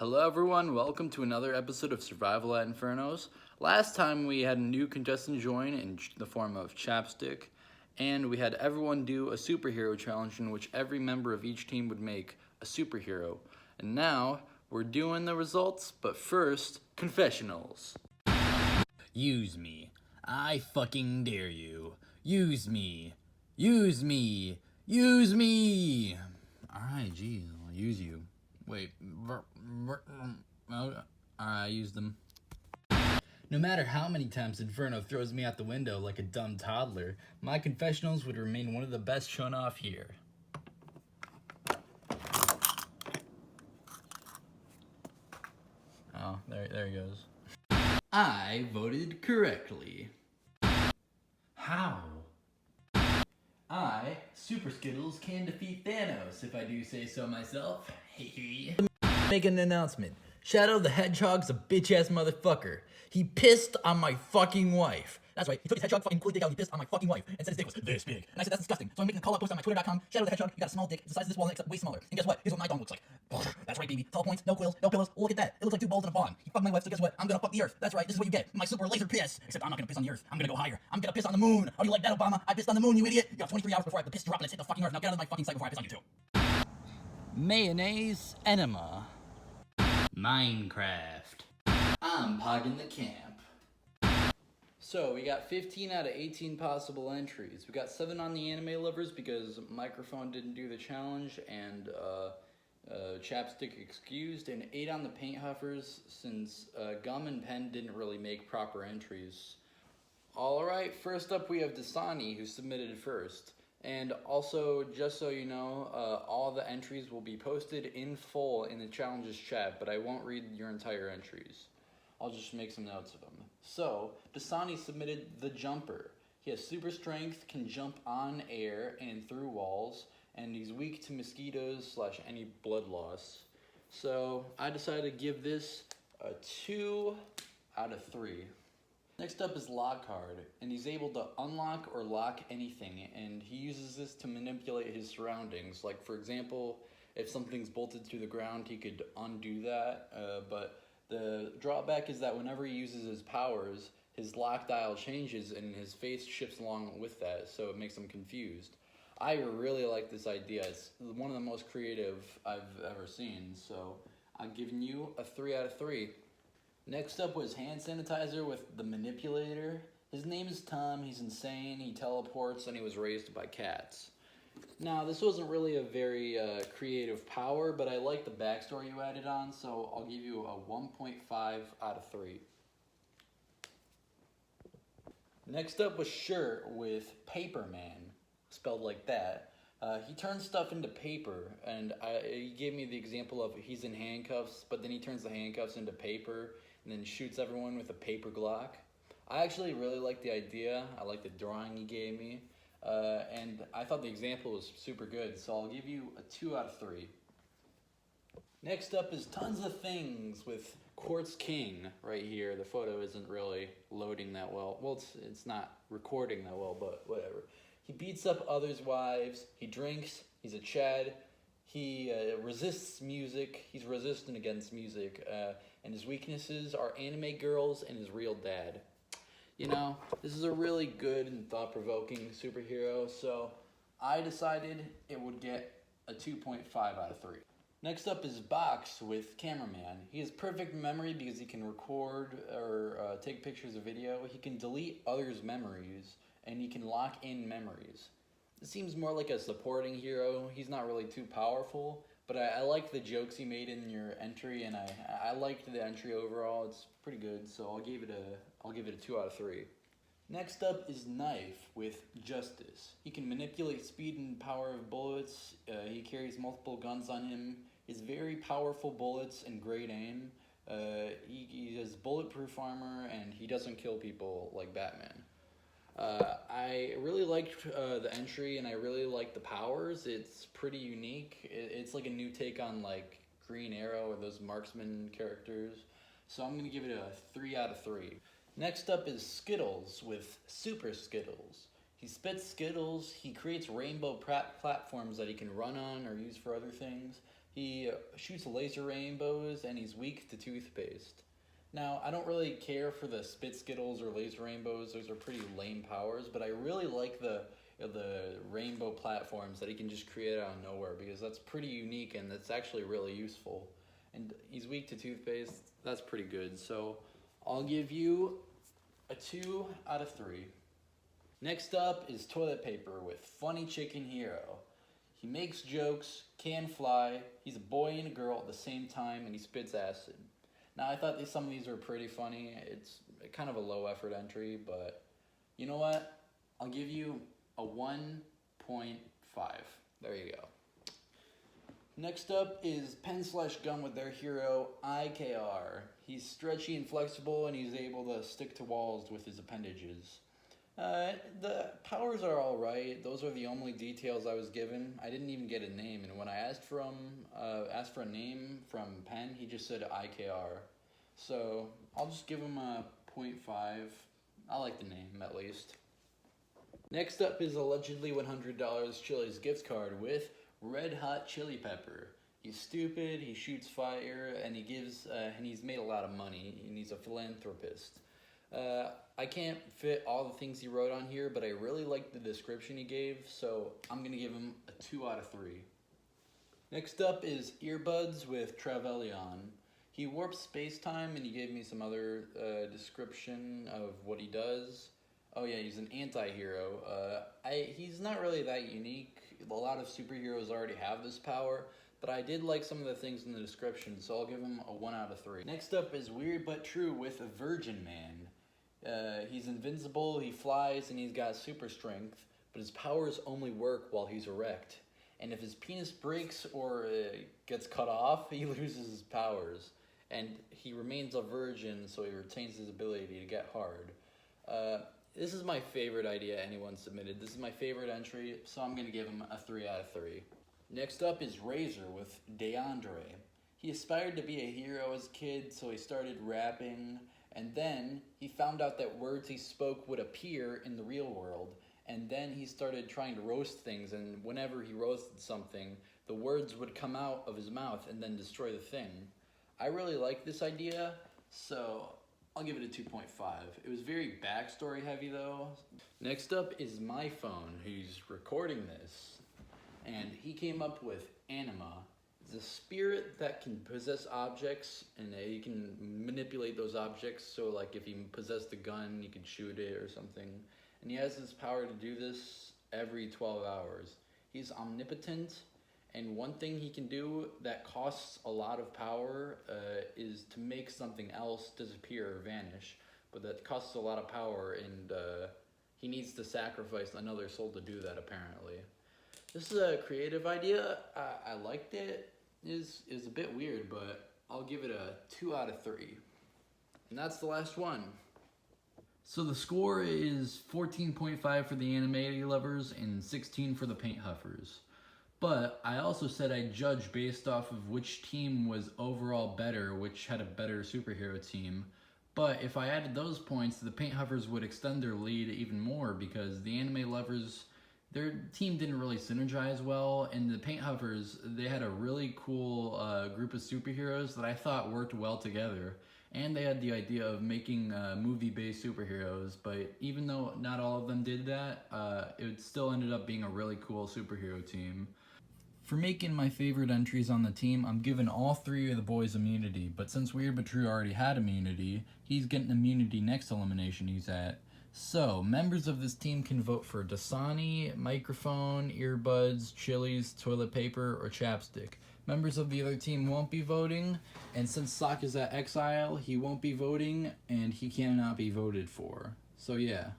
Hello everyone, welcome to another episode of Survival at Infernos. Last time we had a new contestant join in the form of Chapstick, and we had everyone do a superhero challenge in which every member of each team would make a superhero. And now, we're doing the results, but first, confessionals. Use me. I fucking dare you. Use me. Use me. Use me. Alright, geez, I'll use you. Wait. I used them. No matter how many times Inferno throws me out the window like a dumb toddler, my confessionals would remain one of the best shown off here. Oh, there he goes. I voted correctly. How? I, Super Skittles, can defeat Thanos, if I do say so myself. Make an announcement. Shadow the Hedgehog's a bitch-ass motherfucker. He pissed on my fucking wife. That's right, he took his hedgehog fucking cool dick out, he pissed on my fucking wife, and said his dick was this big. And I said, that's disgusting. So I'm making a call-out post on my Twitter.com, Shadow the Hedgehog, you got a small dick, it's the size of this wallet, except way smaller. And guess what? Here's what my dong looks like. That's right, baby. Tall points, no quills, no pillows. Oh, look at that. It looks like two balls and a fawn. He fucked my wife, so guess what? I'm gonna fuck the earth. That's right, this is what you get. My super laser piss. Except I'm not gonna piss on the earth. I'm gonna go higher. I'm gonna piss on the moon. How do you like that, Obama? I pissed on the moon, you idiot. You got 23 hours before I have the piss drop and it's hit the fucking earth. Now get out of my fucking sight before I piss on you too. Mayonnaise enema. Minecraft. I'm pogging the camp. So, we got 15 out of 18 possible entries. We got 7 on the anime lovers because Microphone didn't do the challenge and Chapstick excused, and 8 on the paint huffers since Gum and Pen didn't really make proper entries. Alright, first up we have Dasani, who submitted first. And also, just so you know, all the entries will be posted in full in the challenges chat, but I won't read your entire entries. I'll just make some notes of them. So, Dasani submitted the jumper. He has super strength, can jump on air and through walls, and he's weak to mosquitoes / any blood loss. So, I decided to give this a 2 out of 3. Next up is Lockhard, and he's able to unlock or lock anything, and he uses this to manipulate his surroundings. Like, for example, if something's bolted to the ground, he could undo that, but the drawback is that whenever he uses his powers, his lock dial changes and his face shifts along with that, so it makes him confused. I really like this idea. It's one of the most creative I've ever seen, so I'm giving you a 3 out of 3. Next up was hand sanitizer with the manipulator. His name is Tom, he's insane, he teleports, and he was raised by cats. Now, this wasn't really a very creative power, but I like the backstory you added on, so I'll give you a 1.5 out of 3. Next up was Shirt with Paper Man, spelled like that. He turns stuff into paper, and he gave me the example of he's in handcuffs, but then he turns the handcuffs into paper, and then shoots everyone with a paper Glock. I actually really like the idea. I like the drawing he gave me. And I thought the example was super good, so I'll give you a 2 out of 3. Next up is Tons of Things with Quartz King right here. The photo isn't really loading that well. Well, it's not recording that well, but whatever. He beats up others' wives, he drinks, he's a Chad, he resists music, he's resistant against music, and his weaknesses are anime girls and his real dad. You know, this is a really good and thought-provoking superhero, so I decided it would get a 2.5 out of 3. Next up is Box with Cameraman. He has perfect memory because he can record or take pictures of video. He can delete others' memories, and he can lock in memories. It seems more like a supporting hero. He's not really too powerful, but I like the jokes he made in your entry, and I liked the entry overall. It's pretty good, so I'll give it a 2 out of 3. Next up is Knife with Justice. He can manipulate speed and power of bullets. He carries multiple guns on him. He has very powerful bullets and great aim. He has bulletproof armor, and he doesn't kill people like Batman. I really liked the entry, and I really liked the powers. It's pretty unique. It's like a new take on like Green Arrow or those marksman characters. So I'm going to give it a 3 out of 3. Next up is Skittles with Super Skittles. He spits Skittles, he creates rainbow platforms that he can run on or use for other things. He shoots laser rainbows, and he's weak to toothpaste. Now, I don't really care for the spit skittles or laser rainbows. Those are pretty lame powers, but I really like the rainbow platforms that he can just create out of nowhere, because that's pretty unique and that's actually really useful. And he's weak to toothpaste. That's pretty good. So I'll give you a 2 out of 3. Next up is toilet paper with Funny Chicken Hero. He makes jokes, can fly, he's a boy and a girl at the same time, and he spits acid. Now, I thought some of these were pretty funny. It's kind of a low effort entry, but you know what? I'll give you a 1.5. There you go. Next up is pen/gun with their hero, IKR. He's stretchy and flexible, and he's able to stick to walls with his appendages. The powers are alright. Those are the only details I was given. I didn't even get a name, and when I asked for a name from Penn, he just said IKR. So I'll just give him a 0.5. I like the name, at least. Next up is allegedly $100 Chili's gift card with Red Hot Chili Pepper. He's stupid, he shoots fire, and he's made a lot of money, and he's a philanthropist. I can't fit all the things he wrote on here, but I really liked the description he gave, so I'm going to give him a 2 out of 3. Next up is Earbuds with Trevelyan. He warps space-time, and he gave me some other description of what he does. Oh yeah, he's an anti-hero. He's not really that unique. A lot of superheroes already have this power, but I did like some of the things in the description, so I'll give him a 1 out of 3. Next up is Weird But True with Virgin Man. He's invincible, he flies, and he's got super strength, but his powers only work while he's erect. And if his penis breaks or gets cut off, he loses his powers. And he remains a virgin, so he retains his ability to get hard. This is my favorite idea anyone submitted. This is my favorite entry, so I'm going to give him a 3 out of 3. Next up is Razor with DeAndre. He aspired to be a hero as a kid, so he started rapping, and then he found out that words he spoke would appear in the real world, and then he started trying to roast things, and whenever he roasted something, the words would come out of his mouth and then destroy the thing. I really like this idea, so I'll give it a 2.5. It was very backstory heavy though. Next up is my phone, who's recording this, and he came up with Anima. It's a spirit that can possess objects, and he can manipulate those objects, so like if he possessed a gun, he could shoot it or something. And he has this power to do this every 12 hours. He's omnipotent, and one thing he can do that costs a lot of power is to make something else disappear or vanish, but that costs a lot of power, and he needs to sacrifice another soul to do that, apparently. This is a creative idea. I liked it. It was a bit weird, but I'll give it a 2 out of 3. And that's the last one. So the score is 14.5 for the anime lovers and 16 for the paint huffers. But I also said I'd judge based off of which team was overall better, which had a better superhero team. But if I added those points, the paint huffers would extend their lead even more, because the anime lovers, their team didn't really synergize well, and the paint huffers, they had a really cool group of superheroes that I thought worked well together. And they had the idea of making movie-based superheroes, but even though not all of them did that, it still ended up being a really cool superhero team. For making my favorite entries on the team, I'm giving all 3 of the boys immunity, but since Weird But True already had immunity, he's getting immunity next elimination he's at. So, members of this team can vote for Dasani, microphone, earbuds, chilies, toilet paper, or chapstick. Members of the other team won't be voting, and since Sock is at exile, he won't be voting, and he cannot be voted for. So yeah.